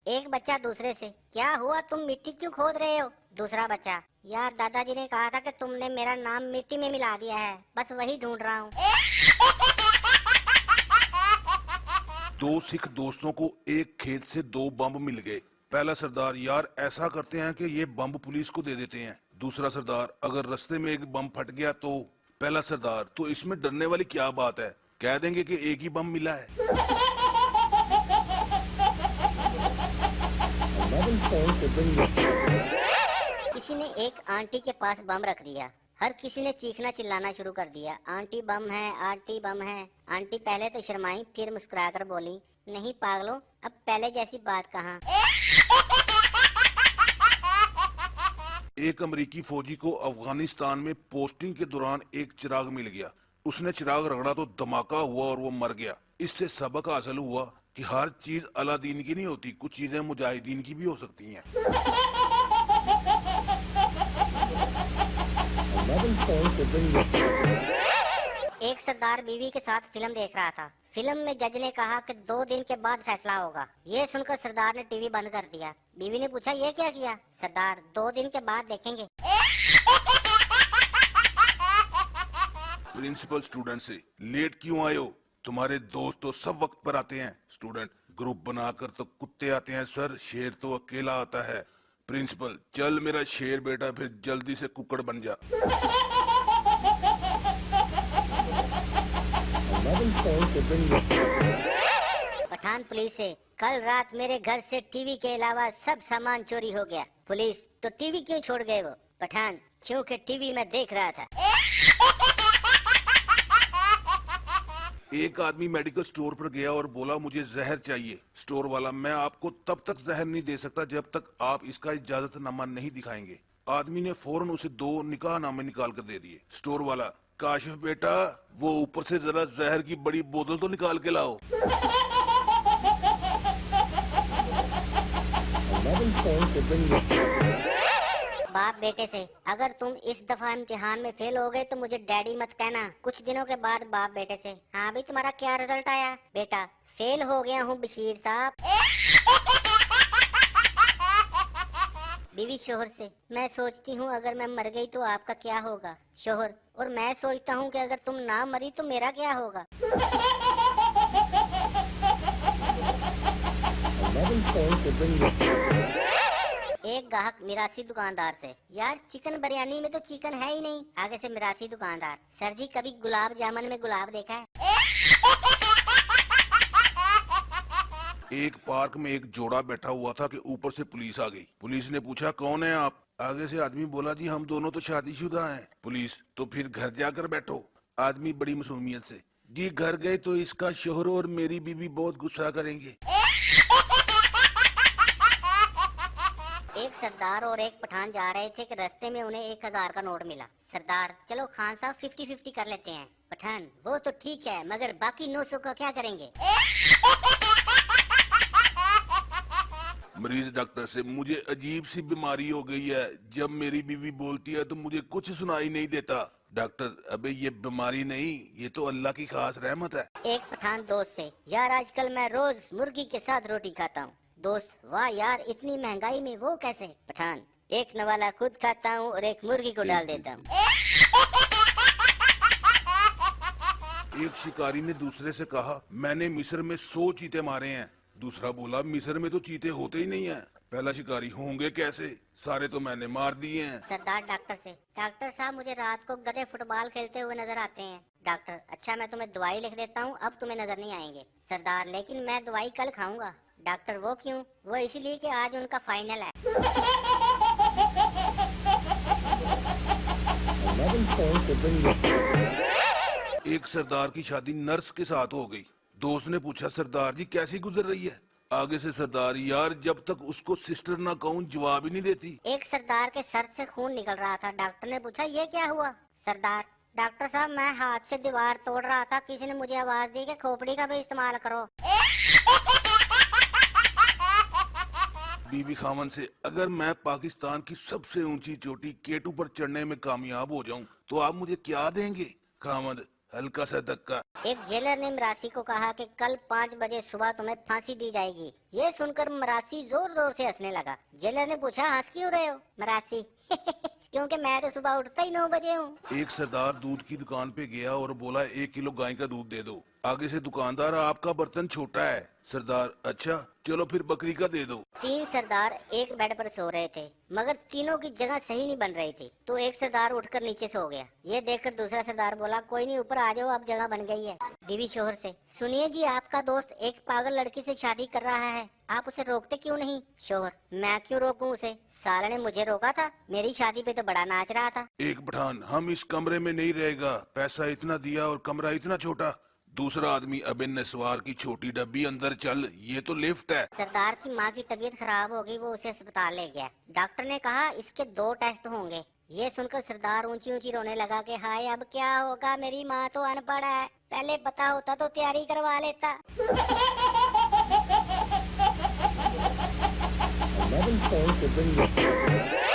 एक बच्चा दूसरे से, क्या हुआ, तुम मिट्टी क्यों खोद रहे हो? दूसरा बच्चा, यार दादाजी ने कहा था कि तुमने मेरा नाम मिट्टी में मिला दिया है, बस वही ढूंढ रहा हूँ। दो सिख दोस्तों को एक खेत से दो बम मिल गए। पहला सरदार, यार ऐसा करते हैं कि ये बम पुलिस को दे देते हैं। दूसरा सरदार, अगर रास्ते में एक बम फट गया तो? पहला सरदार, तो इसमें डरने वाली क्या बात है, कह देंगे कि एक ही बम मिला है। किसी ने एक आंटी के पास बम रख दिया। हर किसी ने चीखना चिल्लाना शुरू कर दिया, आंटी बम है, आंटी बम है। आंटी पहले तो शर्माई, फिर मुस्कुराकर बोली, नहीं पागलों, अब पहले जैसी बात कहाँ। एक अमेरिकी फौजी को अफगानिस्तान में पोस्टिंग के दौरान एक चिराग मिल गया। उसने चिराग रगड़ा तो धमाका हुआ और वो मर गया। इससे सबक हासिल हुआ कि हर चीज अलादीन की नहीं होती, कुछ चीजें मुजाहिदीन की भी हो सकती हैं। एक सरदार बीवी के साथ फिल्म देख रहा था। फिल्म में जज ने कहा कि 2 दिन के बाद फैसला होगा। ये सुनकर सरदार ने टीवी बंद कर दिया। बीवी ने पूछा, ये क्या किया? सरदार, 2 दिन के बाद देखेंगे। प्रिंसिपल स्टूडेंट से, लेट क्यों आए हो? तुम्हारे दोस्त तो सब वक्त पर आते हैं। स्टूडेंट, ग्रुप बनाकर तो कुत्ते आते हैं सर, शेर तो अकेला आता है। प्रिंसिपल, चल मेरा शेर बेटा, फिर जल्दी से कुकड़ बन जा। पठान पुलिस से, कल रात मेरे घर से टीवी के अलावा सब सामान चोरी हो गया। पुलिस, तो टीवी क्यों छोड़ गए वो? पठान, क्योंकि टीवी में देख रहा था। एक आदमी मेडिकल स्टोर पर गया और बोला, मुझे जहर चाहिए। स्टोर वाला, मैं आपको तब तक जहर नहीं दे सकता जब तक आप इसका इजाजतनामा नहीं दिखाएंगे। आदमी ने फौरन उसे 2 निकाहनामे निकाल कर दे दिए। स्टोर वाला, काशिफ बेटा, वो ऊपर से जरा जहर की बड़ी बोतल तो निकाल के लाओ। बाप बेटे से, अगर तुम इस दफा इम्तिहान में फेल हो गए तो मुझे डैडी मत कहना। कुछ दिनों के बाद बाप बेटे से, हाँ भाई तुम्हारा क्या रिजल्ट आया? बेटा, फेल हो गया हूँ बशीर साहब। बीवी शोहर से, मैं सोचती हूँ अगर मैं मर गई तो आपका क्या होगा? शोहर, और मैं सोचता हूँ कि अगर तुम ना मरी तो मेरा क्या होगा? एक ग्राहक मिरासी दुकानदार से, यार चिकन बिरयानी में तो चिकन है ही नहीं। आगे से मिरासी दुकानदार, सर जी कभी गुलाब जामुन में गुलाब देखा है? एक पार्क में एक जोड़ा बैठा हुआ था कि ऊपर से पुलिस आ गई। पुलिस ने पूछा, कौन है आप? आगे से आदमी बोला, जी हम दोनों तो शादीशुदा हैं। पुलिस, तो फिर घर जाकर बैठो। आदमी बड़ी मासूमियत से, जी घर गए तो इसका शोहर और मेरी बीवी बहुत गुस्सा करेंगे। एक सरदार और एक पठान जा रहे थे कि रास्ते में उन्हें 1000 का नोट मिला। सरदार, चलो खान साहब 50-50 कर लेते हैं। पठान, वो तो ठीक है, मगर बाकी 900 का क्या करेंगे? मरीज डॉक्टर से, मुझे अजीब सी बीमारी हो गई है, जब मेरी बीवी बोलती है तो मुझे कुछ सुनाई नहीं देता। डॉक्टर, अबे ये बीमारी नहीं, ये तो अल्लाह की खास रहमत है। एक पठान दोस्त से, यार आजकल मैं रोज मुर्गी के साथ रोटी खाता हूँ। दोस्त, वाह यार, इतनी महंगाई में वो कैसे? पठान, एक नवाला खुद खाता हूँ और एक मुर्गी को डाल देता हूँ। एक शिकारी ने दूसरे से कहा, मैंने मिस्र में 100 चीते मारे हैं। दूसरा बोला, मिस्र में तो चीते होते ही नहीं है। पहला शिकारी, होंगे कैसे, सारे तो मैंने मार दिए हैं। सरदार डॉक्टर से, डॉक्टर साहब मुझे रात को गधे फुटबॉल खेलते हुए नजर आते हैं। डॉक्टर, अच्छा मैं तुम्हें दवाई लिख देता हूँ, अब तुम्हें नजर नहीं आएंगे। सरदार, लेकिन मैं दवाई कल खाऊंगा। डॉक्टर, वो क्यों? वो इसलिए कि आज उनका फाइनल है। एक सरदार की शादी नर्स के साथ हो गई। दोस्त ने पूछा, सरदार जी कैसी गुजर रही है? आगे से सरदार, यार जब तक उसको सिस्टर ना कहूँ जवाब ही नहीं देती। एक सरदार के सर से खून निकल रहा था। डॉक्टर ने पूछा, ये क्या हुआ? सरदार, डॉक्टर साहब मैं हाथ से दीवार तोड़ रहा था, किसी ने मुझे आवाज दी कि खोपड़ी का भी इस्तेमाल करो। बीबी खामन से, अगर मैं पाकिस्तान की सबसे ऊंची चोटी केटू पर चढ़ने में कामयाब हो जाऊं तो आप मुझे क्या देंगे? खामद, हल्का सा धक्का। एक जेलर ने मरासी को कहा कि कल 5 बजे सुबह तुम्हें फांसी दी जाएगी। ये सुनकर मरासी जोर जोर से हंसने लगा। जेलर ने पूछा, हंस क्यों रहे हो? मरासी क्योंकि मैं तो सुबह उठता ही 9 बजे हूँ। एक सरदार दूध की दुकान पे गया और बोला 1 किलो गाय का दूध दे दो। आगे से दुकानदार, आपका बर्तन छोटा है। सरदार, अच्छा चलो फिर बकरी का दे दो। 3 सरदार एक बेड पर सो रहे थे, मगर तीनों की जगह सही नहीं बन रही थी। तो एक सरदार उठकर नीचे सो गया। ये देखकर दूसरा सरदार बोला, कोई नहीं, ऊपर आ जाओ, अब जगह बन गई है। बीवी शोहर से, सुनिए जी, आपका दोस्त एक पागल लड़की से शादी कर रहा है, आप उसे रोकते क्यों नहीं? शोहर, मैं क्यों रोकूं उसे? साले ने मुझे रोका था, मेरी शादी पे तो बड़ा नाच रहा था। एक पठान, हम इस कमरे में नहीं रहेगा, पैसा इतना दिया और कमरा इतना छोटा। दूसरा आदमी, अबे नस्वार की छोटी डब्बी, अंदर चल, ये तो लिफ्ट है। सरदार की माँ की तबीयत खराब हो गई, वो उसे अस्पताल ले गया। डॉक्टर ने कहा इसके 2 टेस्ट होंगे। ये सुनकर सरदार ऊंची ऊंची रोने लगा कि हाय अब क्या होगा, मेरी माँ तो अनपढ़ है, पहले पता होता तो तैयारी करवा लेता। 11 phones will bring you